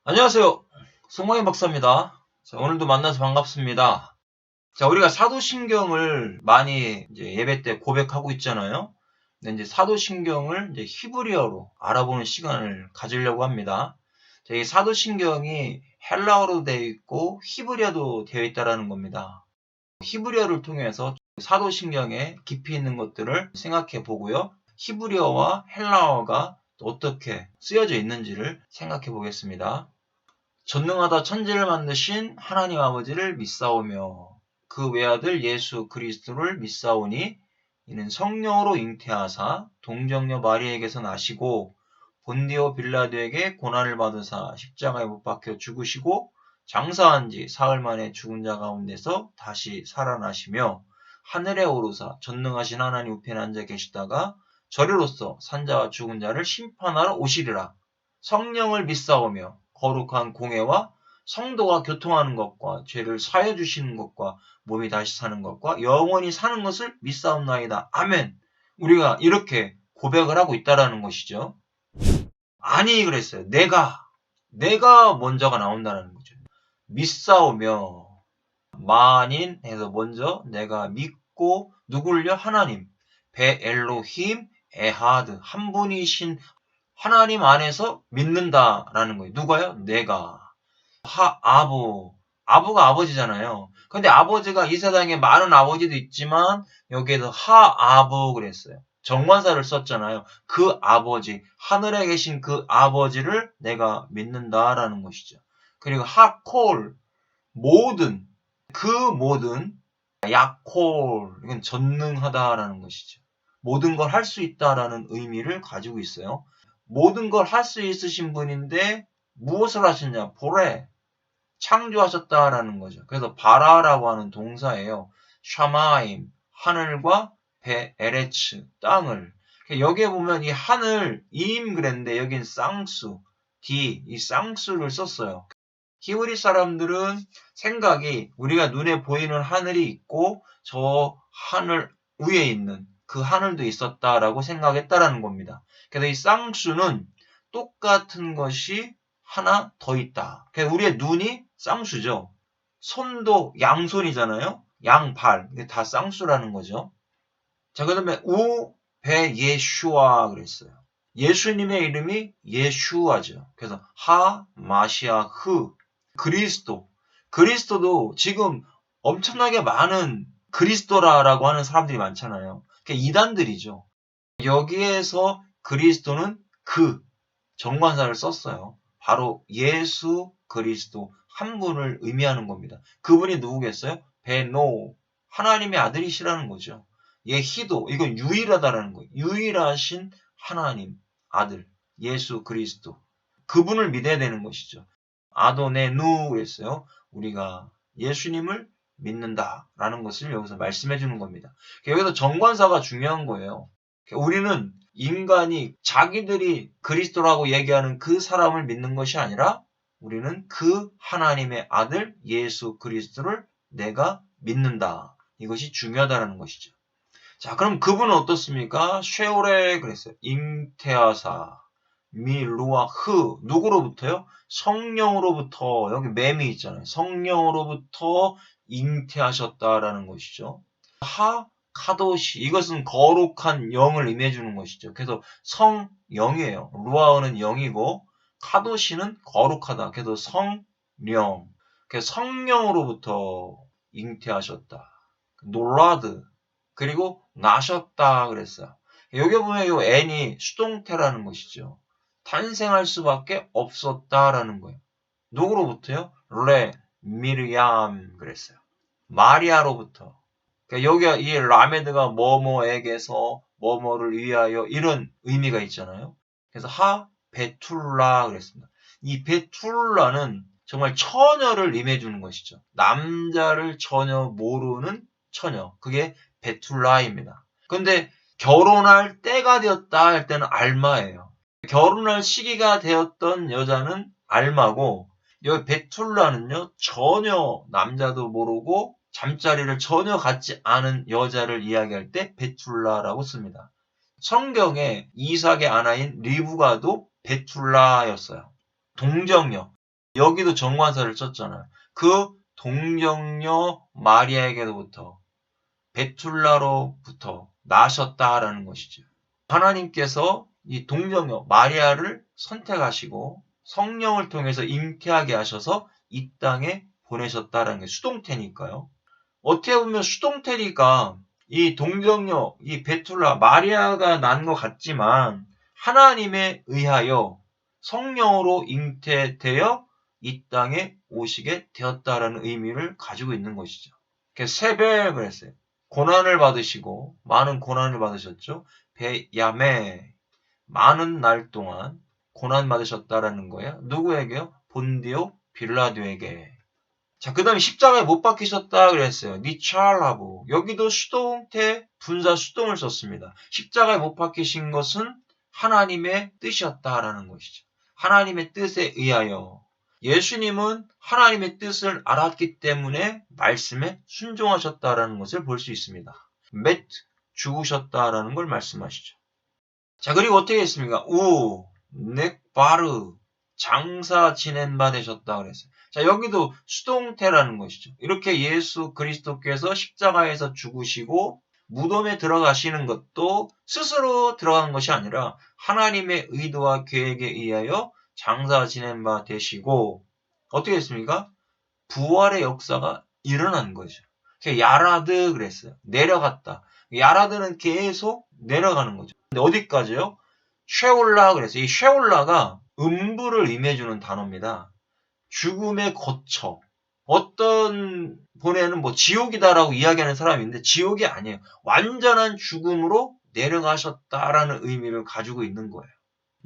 안녕하세요. 송광희 박사입니다. 자, 오늘도 만나서 반갑습니다. 자, 우리가 사도신경을 많이 이제 예배 때 고백하고 있잖아요. 근데 이제 사도신경을 이제 히브리어로 알아보는 시간을 가지려고 합니다. 자, 이 사도신경이 헬라어로 되어 있고 히브리어도 되어 있다라는 겁니다. 히브리어를 통해서 사도신경에 깊이 있는 것들을 생각해 보고요. 히브리어와 헬라어가 어떻게 쓰여져 있는지를 생각해 보겠습니다. 전능하다 천지를 만드신 하나님 아버지를 믿사오며 그 외아들 예수 그리스도를 믿사오니 이는 성령으로 잉태하사 동정녀 마리에게서 나시고 본디오 빌라도에게 고난을 받으사 십자가에 못 박혀 죽으시고 장사한 지 사흘 만에 죽은 자 가운데서 다시 살아나시며 하늘에 오르사 전능하신 하나님 우편에 앉아 계시다가 저리로서 산자와 죽은 자를 심판하러 오시리라. 성령을 믿사오며 거룩한 공회와 성도가 교통하는 것과 죄를 사해 주시는 것과 몸이 다시 사는 것과 영원히 사는 것을 믿사옵나이다. 아멘. 우리가 이렇게 고백을 하고 있다라는 것이죠. 아니 그랬어요. 내가 먼저가 나온다는 거죠. 믿사오며 만인 해서 먼저 내가 믿고 누굴요? 하나님. 베엘로힘 에하드 한 분이신 하나님 안에서 믿는다라는 거예요. 누가요? 내가. 아부가 아버지잖아요. 근데 아버지가 이 세상에 많은 아버지도 있지만 여기에서 하아부 그랬어요. 정관사를 썼잖아요. 그 아버지, 하늘에 계신 그 아버지를 내가 믿는다라는 것이죠. 그리고 하콜, 모든, 야콜, 이건 전능하다라는 것이죠. 모든 걸 할 수 있다라는 의미를 가지고 있어요. 모든 걸 할 수 있으신 분인데 무엇을 하셨냐? 보레, 창조하셨다라는 거죠. 그래서 바라라고 하는 동사예요. 샤마임, 하늘과 에레츠, 땅을. 여기에 보면 이 하늘, 임 그랬는데 여긴 쌍수, 이 쌍수를 썼어요. 히브리 사람들은 생각이 우리가 눈에 보이는 하늘이 있고 저 하늘 위에 있는 그 하늘도 있었다라고 생각했다라는 겁니다. 그래서 이 쌍수는 똑같은 것이 하나 더 있다. 그래서 우리의 눈이 쌍수죠. 손도 양손이잖아요. 양발. 이게 다 쌍수라는 거죠. 자, 그 다음에 배 예슈아 그랬어요. 예수님의 이름이 예슈아죠. 그래서 마시아, 그리스도도 지금 엄청나게 많은 그리스도라고 하는 사람들이 많잖아요. 그러니까 이단들이죠. 여기에서 그리스도는 그 정관사를 썼어요. 바로 예수 그리스도 한 분을 의미하는 겁니다. 그분이 누구겠어요? 베노 하나님의 아들이시라는 거죠. 예히도 이건 유일하다라는 거예요. 유일하신 하나님 아들 예수 그리스도 그분을 믿어야 되는 것이죠. 아도네누 그랬어요. 우리가 예수님을 믿는다라는 것을 여기서 말씀해 주는 겁니다. 여기서 정관사가 중요한 거예요. 우리는 인간이 자기들이 그리스도라고 얘기하는 그 사람을 믿는 것이 아니라 우리는 그 하나님의 아들 예수 그리스도를 내가 믿는다. 이것이 중요하다는 것이죠. 자, 그럼 그분은 어떻습니까? 쉐오레 그랬어요. 잉태하사 미루아흐 누구로부터요? 성령으로부터 여기 맴이 있잖아요. 성령으로부터 잉태하셨다라는 것이죠. 카도시 이것은 거룩한 영을 의미해 주는 것이죠. 그래서 성영이에요. 루아흐는 영이고 카도시는 거룩하다. 그래서 성령. 그래서 성령으로부터 잉태하셨다. 놀라드 그리고 나셨다 그랬어요. 여기 보면 이 n이 수동태라는 것이죠. 탄생할 수밖에 없었다라는 거예요. 누구로부터요? 미르얌 그랬어요. 마리아로부터. 그러니까 여기가 이 라메드가 뭐뭐에게서 뭐뭐를 위하여 이런 의미가 있잖아요. 그래서 베툴라 그랬습니다. 이 베툴라는 정말 처녀를 의미해 주는 것이죠. 남자를 전혀 모르는 처녀. 그게 베툴라입니다. 그런데 결혼할 때가 되었다 할 때는 알마예요. 결혼할 시기가 되었던 여자는 알마고 여기 베툴라는요 전혀 남자도 모르고 잠자리를 전혀 갖지 않은 여자를 이야기할 때 베툴라라고 씁니다. 성경에 이삭의 아나인 리브가도 베툴라였어요. 동정녀. 여기도 정관사를 썼잖아요. 그 동정녀 마리아에게로부터 베툴라로부터 나셨다라는 것이죠. 하나님께서 이 동정녀 마리아를 선택하시고 성령을 통해서 잉태하게 하셔서 이 땅에 보내셨다라는 게 수동태니까요. 어떻게 보면 수동태니까 이 동정녀, 이 베툴라, 마리아가 난 것 같지만 하나님에 의하여 성령으로 잉태되어 이 땅에 오시게 되었다라는 의미를 가지고 있는 것이죠. 그래서 세벨 그랬어요. 고난을 받으시고 많은 고난을 받으셨죠. 베야메 많은 날 동안 고난 받으셨다라는 거예요. 누구에게요? 본디오 빌라도에게. 자, 그 다음에 십자가에 못 박히셨다 그랬어요. 니찰라부. 여기도 수동태 분사 수동을 썼습니다. 십자가에 못 박히신 것은 하나님의 뜻이었다라는 것이죠. 하나님의 뜻에 의하여. 예수님은 하나님의 뜻을 알았기 때문에 말씀에 순종하셨다라는 것을 볼 수 있습니다. 맷 죽으셨다라는 걸 말씀하시죠. 자, 그리고 어떻게 했습니까? 넥바르 장사 지낸 바 되셨다 그랬어요. 자, 여기도 수동태라는 것이죠. 이렇게 예수 그리스도께서 십자가에서 죽으시고 무덤에 들어가시는 것도 스스로 들어간 것이 아니라 하나님의 의도와 계획에 의하여 장사 지낸 바 되시고 어떻게 했습니까? 부활의 역사가 일어난 거죠. 야라드 그랬어요. 내려갔다. 야라드는 계속 내려가는 거죠. 근데 어디까지요? 쉐올라 그랬어요. 이 쉐올라가 음부를 의미해주는 단어입니다. 죽음의 거처. 어떤 본에는 뭐 지옥이다라고 이야기하는 사람이 있는데 지옥이 아니에요. 완전한 죽음으로 내려가셨다라는 의미를 가지고 있는 거예요.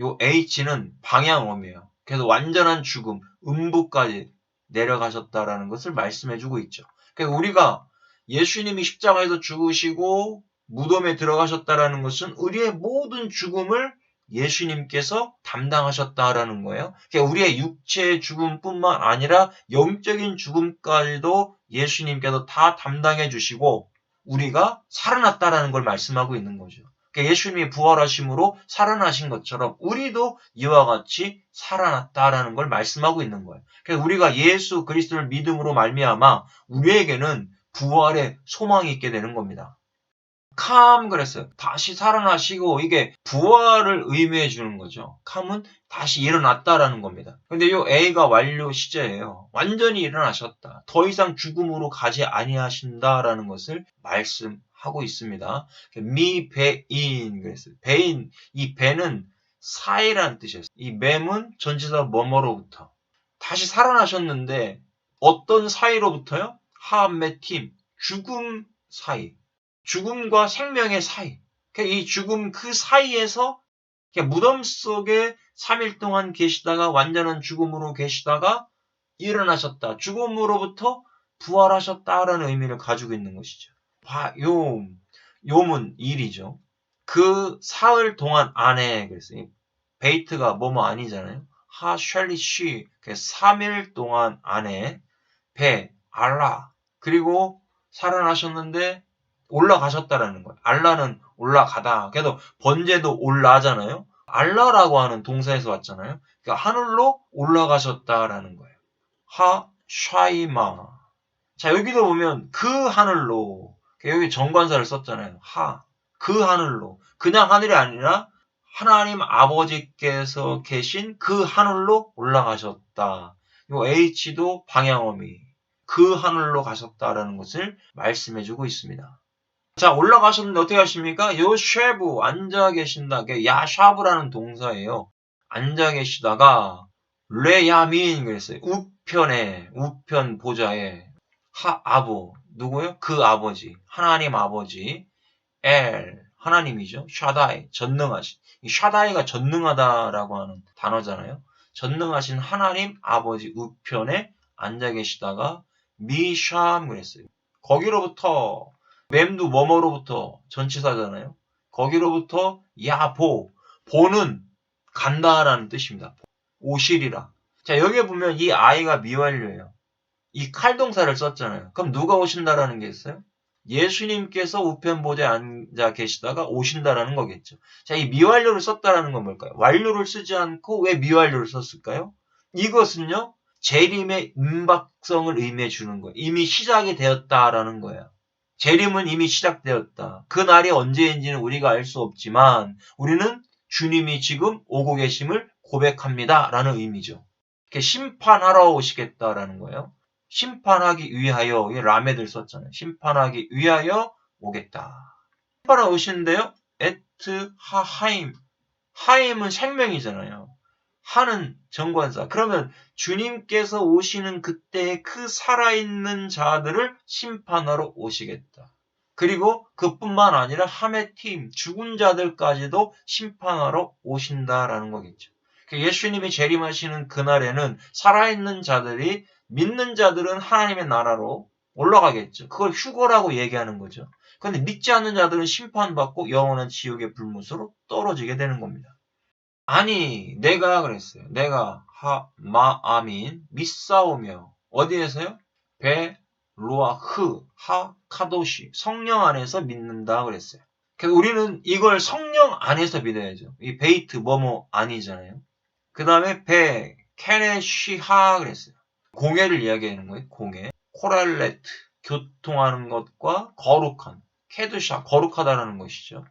요 H는 방향어이에요. 그래서 완전한 죽음, 음부까지 내려가셨다라는 것을 말씀해주고 있죠. 그러니까 우리가 예수님이 십자가에서 죽으시고 무덤에 들어가셨다라는 것은 우리의 모든 죽음을 예수님께서 담당하셨다라는 거예요. 그러니까 우리의 육체의 죽음뿐만 아니라 영적인 죽음까지도 예수님께서 다 담당해 주시고 우리가 살아났다라는 걸 말씀하고 있는 거죠. 그러니까 예수님이 부활하심으로 살아나신 것처럼 우리도 이와 같이 살아났다라는 걸 말씀하고 있는 거예요. 그래서 우리가 예수 그리스도를 믿음으로 말미암아 우리에게는 부활의 소망이 있게 되는 겁니다. 캄 그랬어요. 다시 살아나시고 이게 부활을 의미해 주는 거죠. 캄은 다시 일어났다라는 겁니다. 근데 이 A가 완료 시제예요. 완전히 일어나셨다. 더 이상 죽음으로 가지 아니하신다라는 것을 말씀하고 있습니다. 미배인 그랬어요. 배인 이 배는 사이라는 뜻이었어요. 이 맴은 전치사 뭐뭐로부터 다시 살아나셨는데 어떤 사이로부터요? 하메팀 죽음 사이. 죽음과 생명의 사이. 이 죽음 그 사이에서 무덤 속에 3일 동안 계시다가 완전한 죽음으로 계시다가 일어나셨다. 죽음으로부터 부활하셨다라는 의미를 가지고 있는 것이죠. 욤은 일이죠. 그 사흘 동안 안에 그랬어요. 베이트가 뭐뭐 아니잖아요. 하쉘리쉬 3일 동안 안에 알라 그리고 살아나셨는데 올라가셨다라는 거예요. 알라는 올라가다. 그래도 번제도 올라잖아요. 알라라고 하는 동사에서 왔잖아요. 그러니까 하늘로 올라가셨다라는 거예요. 샤이마. 자, 여기도 보면 그 하늘로. 여기 정관사를 썼잖아요. 그 하늘로. 그냥 하늘이 아니라 하나님 아버지께서 계신 그 하늘로 올라가셨다. 요 H도 방향어미. 그 하늘로 가셨다라는 것을 말씀해주고 있습니다. 자, 올라가셨는데 어떻게 하십니까? 요 쉐브, 앉아 계신다. 야샤브라는 동사예요. 앉아 계시다가, 레야민, 그랬어요. 우편 보좌에, 아부, 누구요? 그 아버지, 하나님 아버지, 하나님이죠. 샤다이, 전능하신. 이 샤다이가 전능하다라고 하는 단어잖아요. 전능하신 하나님 아버지 우편에 앉아 계시다가, 미샴, 그랬어요. 거기로부터, 맴도 뭐뭐로부터 전치사잖아요. 거기로부터 보는 간다라는 뜻입니다. 오시리라. 자, 여기에 보면 이 아이가 미완료예요. 이 칼동사를 썼잖아요. 그럼 누가 오신다라는 게 있어요? 예수님께서 우편보좌에 앉아 계시다가 오신다라는 거겠죠. 자, 이 미완료를 썼다라는 건 뭘까요? 완료를 쓰지 않고 왜 미완료를 썼을까요? 이것은요, 재림의 임박성을 의미해 주는 거예요. 이미 시작이 되었다라는 거예요. 재림은 이미 시작되었다. 그 날이 언제인지는 우리가 알 수 없지만 우리는 주님이 지금 오고 계심을 고백합니다. 라는 의미죠. 심판하러 오시겠다라는 거예요. 심판하기 위하여, 라메들 썼잖아요. 심판하기 위하여 오겠다. 심판하러 오시는데요. 에트 하하임. 하임은 생명이잖아요. 하는 정관사. 그러면 주님께서 오시는 그때의 그 살아있는 자들을 심판하러 오시겠다. 그리고 그뿐만 아니라 하메팀, 죽은 자들까지도 심판하러 오신다라는 거겠죠. 예수님이 재림하시는 그날에는 살아있는 자들이, 믿는 자들은 하나님의 나라로 올라가겠죠. 그걸 휴거라고 얘기하는 거죠. 그런데 믿지 않는 자들은 심판받고 영원한 지옥의 불못으로 떨어지게 되는 겁니다. 아니, 내가 그랬어요. 내가 마아민 믿사오며 어디에서요? 로아흐 하카도시 성령 안에서 믿는다 그랬어요. 그래서 우리는 이걸 성령 안에서 믿어야죠. 이 베이트 뭐뭐 아니잖아요. 그 다음에 케네쉬하 그랬어요. 공예를 이야기하는 거예요. 공예. 코랄레트 교통하는 것과 거룩한. 케두샤 거룩하다라는 것이죠.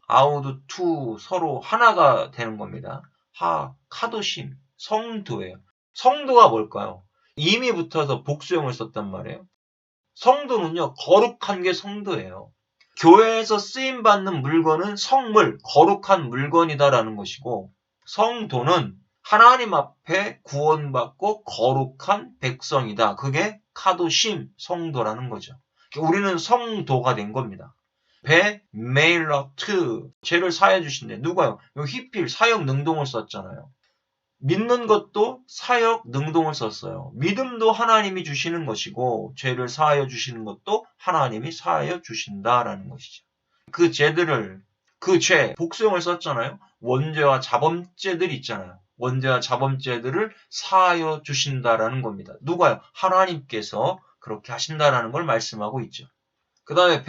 아우드 투 서로 하나가 되는 겁니다. 카도심 성도예요. 성도가 뭘까요? 이미 붙어서 복수형을 썼단 말이에요. 성도는요, 거룩한 게 성도예요. 교회에서 쓰임받는 물건은 성물, 거룩한 물건이다라는 것이고, 성도는 하나님 앞에 구원받고 거룩한 백성이다. 그게 카도심, 성도라는 거죠. 우리는 성도가 된 겁니다. 메일러트, 죄를 사해 주신대. 누가요? 히필, 사역 능동을 썼잖아요. 믿는 것도 사역 능동을 썼어요. 믿음도 하나님이 주시는 것이고 죄를 사하여 주시는 것도 하나님이 사하여 주신다라는 것이죠. 그 죄들을 그 죄 복수형을 썼잖아요. 원죄와 자범죄들이 있잖아요. 원죄와 자범죄들을 사하여 주신다라는 겁니다. 누가요? 하나님께서 그렇게 하신다라는 걸 말씀하고 있죠. 그 다음에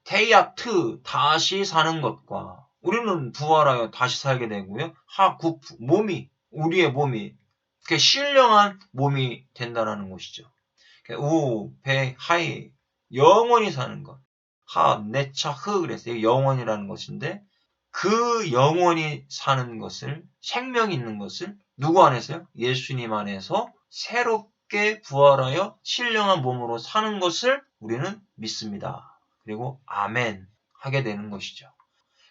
테이아트 다시 사는 것과 우리는 부활하여 다시 살게 되고요. 하구프 몸이 우리의 몸이 신령한 몸이 된다는 것이죠. 하이 영원히 사는 것. 네차흐 그랬어요. 영원이라는 것인데 그 영원히 사는 것을 생명 있는 것을 누구 안에서요? 예수님 안에서 새롭게 부활하여 신령한 몸으로 사는 것을 우리는 믿습니다. 그리고 아멘 하게 되는 것이죠.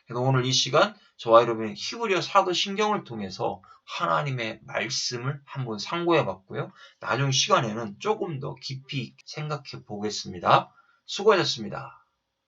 그래서 오늘 이 시간 저와 여러분의 히브리어 사도신경을 통해서 하나님의 말씀을 한번 상고해 봤고요. 나중 시간에는 조금 더 깊이 생각해 보겠습니다. 수고하셨습니다.